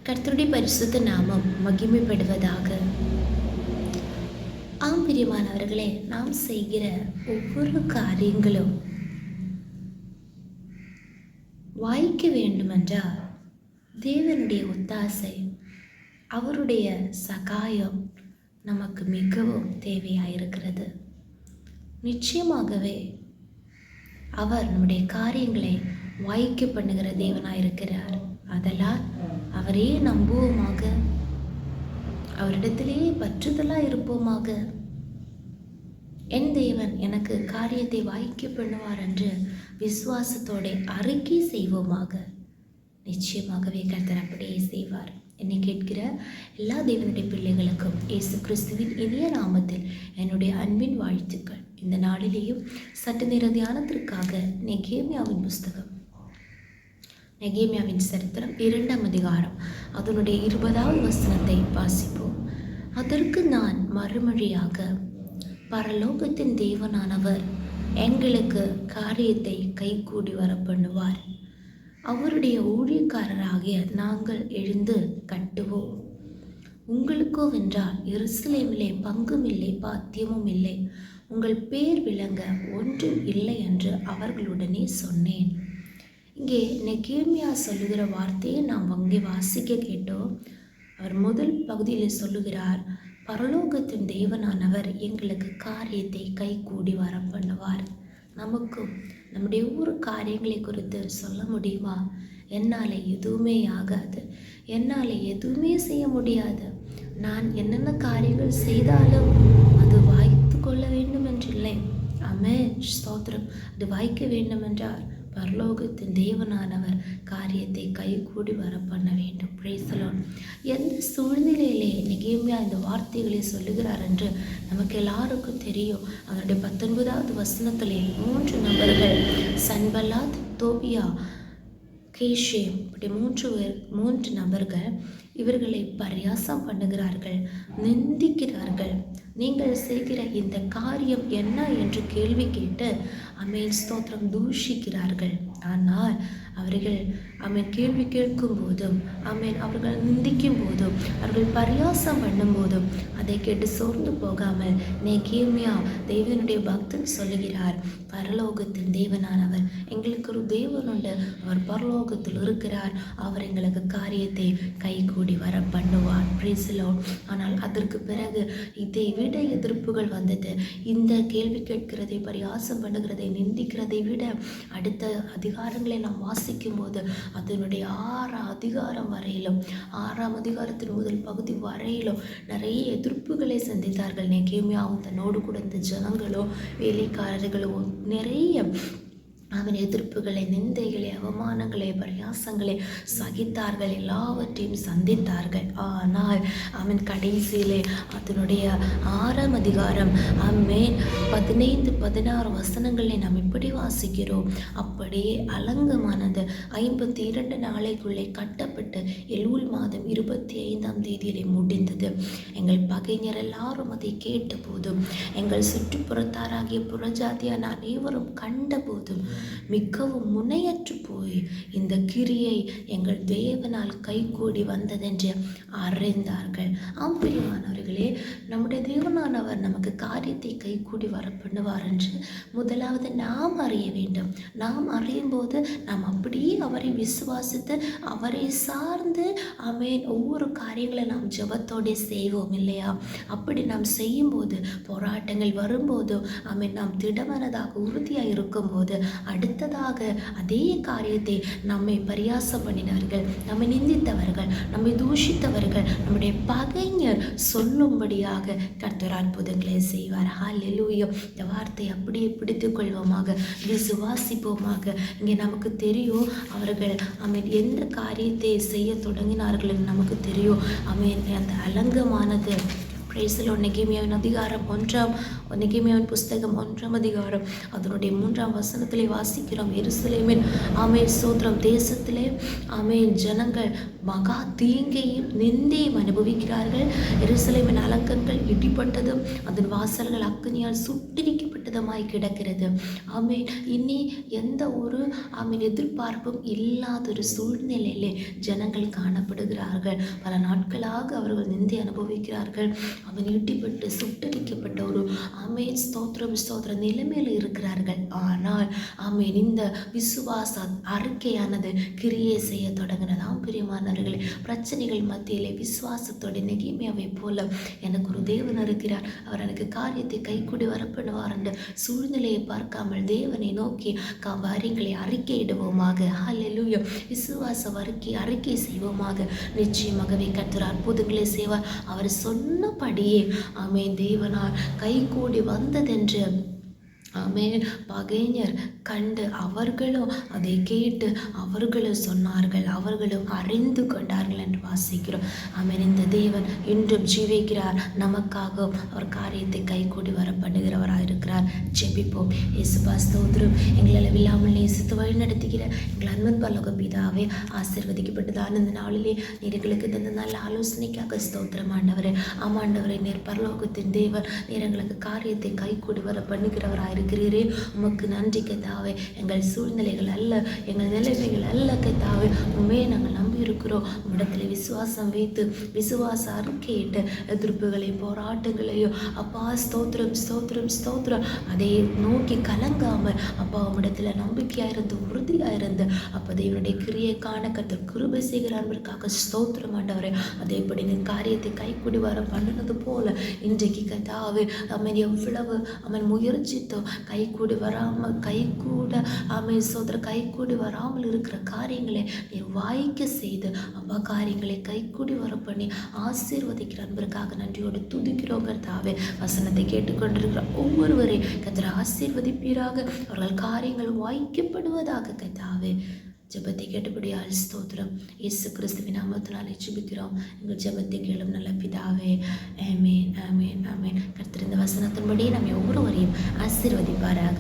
கர்த்தருடைய பரிசுத்த நாமம் மகிமைப்படுவதாக. பிரியமானவர்களே, நாம் செய்கிற ஒவ்வொரு காரியங்களும் வாய்க்க வேண்டுமென்றால் தேவனுடைய ஒத்தாசை, அவருடைய சகாயம் நமக்கு மிகவும் தேவையாயிருக்கிறது. நிச்சயமாகவே அவர் நம்முடைய காரியங்களை வாய்க்க பண்ணுகிற தேவனாயிருக்கிறார். அதனால் அவரே நம்புவோமாக, அவரிடத்திலேயே பற்றுதலாக இருப்போமாக. என் தேவன் எனக்கு காரியத்தை வாய்க்க பண்ணுவார் என்று விசுவாசத்தோட அறிக்கை செய்வோமாக. நிச்சயமாகவே கர்த்தர் அப்படியே செய்வார். என்னை கேட்கிற எல்லா தேவனுடைய பிள்ளைகளுக்கும் இயேசு கிறிஸ்துவின் இனிய நாமத்தில் என்னுடைய அன்பின் வாழ்த்துக்கள். இந்த நாளிலேயும் சற்று நேர தியானத்திற்காக நெகேமியாவின் புஸ்தகம், நெகேமியாவின் சரித்திரம் 2ஆம் அதிகாரம் அதனுடைய 20வது வசனத்தை வாசிப்போம். அதற்கு நான் மறுமொழியாக, பரலோகத்தின் தேவனானவர் எங்களுக்கு காரியத்தை கைகூடி வர பண்ணுவார். அவருடைய ஊழியக்காரராகிய நாங்கள் எழுந்து கட்டுவோம். உங்களுக்கோ வென்றால் எருசலேமிலே பங்கும் இல்லை, பாத்தியமும் இல்லை, உங்கள் பேர் விளங்க ஒன்றும் இல்லை என்று அவர்களுடனே சொன்னேன். இங்கே நெகேமியா சொல்லுகிற வார்த்தையை நாம் அங்கே வாசிக்க கேட்டோம். அவர் முதல் பகுதியில் சொல்லுகிறார், பரலோகத்தின் தேவனானவர் எங்களுக்கு காரியத்தை கைகூடி வர பண்ணுவார். நமக்கும் நம்முடைய ஒவ்வொரு காரியங்களை குறித்து சொல்ல முடியுமா? என்னால் எதுவுமே ஆகாது, என்னால் எதுவுமே செய்ய முடியாது, நான் என்னென்ன காரியங்கள் செய்தாலும் அது வாய்த்து கொள்ள வேண்டும் என்றில்லை. ஆமென், ஸ்தோத்திரம். அது வாய்க்க வேண்டும் என்றால் பரலோகத்தின் தேவனானவர் காரியத்தை கைகூடி வர பண்ண வேண்டும். Praise the Lord. எந்த சூழ்நிலையிலே நெகேமியா இந்த வார்த்தைகளை சொல்லுகிறார் என்று நமக்கு எல்லாருக்கும் தெரியும். அவருடைய 19வது வசனத்திலே 3 நபர்கள், சன்பல்லாத், தோபியா, கேஷேம், இப்படி 3 நபர்கள் இவர்களை பரியாசம் பண்ணுகிறார்கள், நிந்திக்கிறார்கள். நீங்கள் செய்கிற இந்த காரியம் என்ன என்று கேள்வி கேட்டு ஆமென் ஸ்தோத்திரம் தூஷிக்கிறார்கள். ஆனால் அவர்கள் ஆமென் கேள்வி கேட்கும் போதும், ஆமென் அவர்கள் நிந்திக்கும் போதும், அவர்கள் பரியாசம் பண்ணும் போதும் அதை கேட்டு சோர்ந்து போகாமல் நெகேமியா தேவனுடைய பக்தன் சொல்லுகிறார், பரலோகத்தின் தேவனானவர் எங்களுக்கு ஒரு தேவன் உண்டு, அவர் பரலோகத்தில் இருக்கிறார், அவர் எங்களுக்கு காரியத்தை கைகூடி வர பண்ணுவார். Praise the Lord. ஆனால் அதற்கு பிறகு இதை விட எதிர்ப்புகள் வந்தது. இந்த கேள்வி கேட்கிறதை, பரியாசம் பண்ணுகிறதை, நிந்திக்கிறதை விட அடுத்த அதிகாரங்களை நாம் வாசிக்கும் போது அதனுடைய 6ஆம் அதிகாரம் வரையிலும், 6ஆம் அதிகாரத்தின் முதல் பகுதி வரையிலும் நிறைய எதிர்ப்புகளை சந்தித்தார்கள். நெகேமியாவும் தன்னோடு கூட இந்த ஜனங்களோ வேலைக்காரர்களோ நிறைய அவன் எதிர்ப்புகளை, நிந்தைகளை, அவமானங்களை, பரியாசங்களை சகித்தார்கள், எல்லாவற்றையும் சந்தித்தார்கள். ஆனால் அவன் கடைசியிலே அதனுடைய 6ஆம் அதிகாரம் ஆமென் 15-16 வசனங்களை நாம் இப்படி வாசிக்கிறோம். அப்படியே அலங்கமானது 52 நாளைக்குள்ளே கட்டப்பட்டு எலூல் மாதம் 25ஆம் தேதியிலே முடிந்தது. எங்கள் பகைஞர் எல்லாரும் அதை கேட்ட போதும், எங்கள் சுற்றுப்புறத்தாராகிய புறஜாதியான அனைவரும் கண்ட போதும் மிகவும் முனையற்று போய் இந்த கிரியை எங்கள் தேவனால் கைகூடி வந்ததென்று அறிந்தார்கள். பிரியமானவர்களே, நம்முடைய தேவனானவர் நமக்கு காரியத்தை கைகூடி வர பண்ணுவார் என்று முதலாவது நாம் அறிய வேண்டும். நாம் அறியும் போது நாம் அப்படியே அவரை விசுவாசித்து அவரை சார்ந்து ஆமென் ஒவ்வொரு காரியங்களை நாம் ஜெபத்தோடு செய்வோம் இல்லையா? அப்படி நாம் செய்யும்போது, போராட்டங்கள் வரும்போது ஆமென் நாம் திடமனதாக உறுதியாக இருக்கும்போது, அடுத்ததாக அதே காரியத்தை நம்மை பரியாசம் பண்ணினார்கள், நம்மை நிந்தித்தவர்கள், நம்மை தூஷித்தவர்கள், நம்முடைய பகைஞர் சொல்லும்படியாக கர்த்தர் அற்புதங்களை செய்வார். ஹல்லேலூயா. இந்த வார்த்தை அப்படியே பிடித்துக் கொள்வோமாக, விசுவாசிப்போமாக. இங்கே நமக்கு தெரியும் அவர்கள் ஆமென் எந்த காரியத்தை செய்ய தொடங்கினார்கள் நமக்கு தெரியும். ஆமென் அந்த அலங்கமானது பிரேசிலோ நெகேமியாவின் அதிகாரம் 1 நெகேமியாவின் புஸ்தகம் 1 அதிகாரம் அதனுடைய 3 வசனத்திலே வாசிக்கிறோம். எருசலேமின் சோத்திரம் தேசத்திலே ஜனங்கள் மகா தீங்கையும் நிந்தையும் அனுபவிக்கிறார்கள். எருசலேமின் அலங்கங்கள் இடிப்பட்டதும் அதன் வாசல்கள் அக்கினியால் சுட்டரிக்கப்பட்டதுமாய் கிடக்கிறது. இனி எந்த ஒரு எதிர்பார்ப்பும் இல்லாத ஒரு சூழ்நிலையிலே ஜனங்கள் காணப்படுகிறார்கள். பல நாட்களாக அவர்கள் நிந்தை அனுபவிக்கிறார்கள். இடிப்பட்டு சுட்டரிக்கப்பட்ட ஒரு ஸ்தோத்திர நிலைமையில் இருக்கிறார்கள். ஆனால் இந்த விசுவாச அறிக்கையானது கிரியை செய்ய தொடங்கினதாம். பிரியமானவர்களே, பிரச்சனைகள் மத்தியிலே விசுவாசத்தோட நெகேமியாவை போல எனக்கு ஒரு தேவன் இருக்கிறார், அவர் எனக்கு காரியத்தை கைக்கூடி வரப்படுவார் என்ற சூழ்நிலையை பார்க்காமல் தேவனை நோக்கி காரியங்களை அறிக்கையிடுவோமாக. ஹல்லேலூயா. விசுவாச அறிக்கை செய்வோமாக. நிச்சயமாகவே கர்த்தர் அற்புதங்களை செய்வார். அவர் சொன்னபடியே தேவனால் கைகூடி வந்ததென்று பகைஞர் கண்டு அவர்களும் அதை கேட்டு அவர்களும் சொன்னார்கள், அவர்களும் அறிந்து கொண்டார்கள் என்று வாசிக்கிறோம். இந்த தேவன் இன்றும் ஜீவிக்கிறார். நமக்காக அவர் காரியத்தை கைகூடி வர பண்ணுகிறவராக இருக்கிறார். ஜெபிப்போம். இயேசுபா ஸ்தோத்திரம். எங்களால் இல்லாமல் நேசித்து வழி நடத்துகிற எங்கள் அன்பன் பரலோக பிதாவே, ஆசீர்வதிக்கப்பட்டதான இந்த நாளிலே நீர் எங்களுக்கு தந்த நல்ல ஆலோசனைக்காக ஸ்தோத்திரம் ஆண்டவரே. ஆமாண்டவரே, நீர் பரலோகத்தின் தேவன், நீர் எங்களுக்கு காரியத்தை கைகூடி வர பண்ணுகிறவராக இருக்கிறீரே. உமக்கு நன்றி கர்த்தாவே. எங்கள் சூழ்நிலைகள் அல்ல, எங்கள் நிலைமைகள் அல்ல கர்த்தாவே, நாங்கள் நம்பி இருக்கிறோம். உம்மிடத்தில் விசுவாசம் வைத்து விசுவாச அறிக்கையிட்டு எதிர்ப்புகளையும் போராட்டங்களையும் ஸ்தோத்திரம் அதை நோக்கி கலங்காமல் உம்மிடத்தில் நம்பிக்கையா இருந்து உறுதியா இருந்து தேவனுடைய கிரியை காண கர்த்தர் கிருபை செய்கிறார்களுக்காக ஸ்தோத்திரம் ஆண்டவரே. அதேபடி நீ காரியத்தை கைக்கூடி வர பண்ணினது போல இன்றைக்கு கர்த்தாவே எவ்வளவு முயற்சித்தோ கைகூடி வராமல் இருக்கிற காரியங்களை நீ வாய்க்க செய்து காரியங்களை கைகூடி வர பண்ணி ஆசீர்வதிக்கிற அன்பருக்காக நன்றியோடு துதிக்கிறோம் கர்த்தாவே. வசனத்தை கேட்டுக்கொண்டிருக்கிற ஒவ்வொருவரை கர்த்தர் ஆசீர்வதிப்பீராக, அவர்கள் காரியங்கள் வாய்க்கப்படுவதாக கர்த்தாவே. ஜெபத்தை கேட்டபடியால் ஸ்தோத்திரம். இயேசு கிறிஸ்துவின் நாமத்தினாலே ஜெபிக்கிறோம் எங்கள் ஜெபத்தை கேளும் நல்ல பிதாவே. ஆமென், ஆமென், ஆமென். கர்த்தர் இந்த வசனத்தின்படி நம்ம ஒவ்வொருவரையும் ஆசீர்வதிப்பாராக.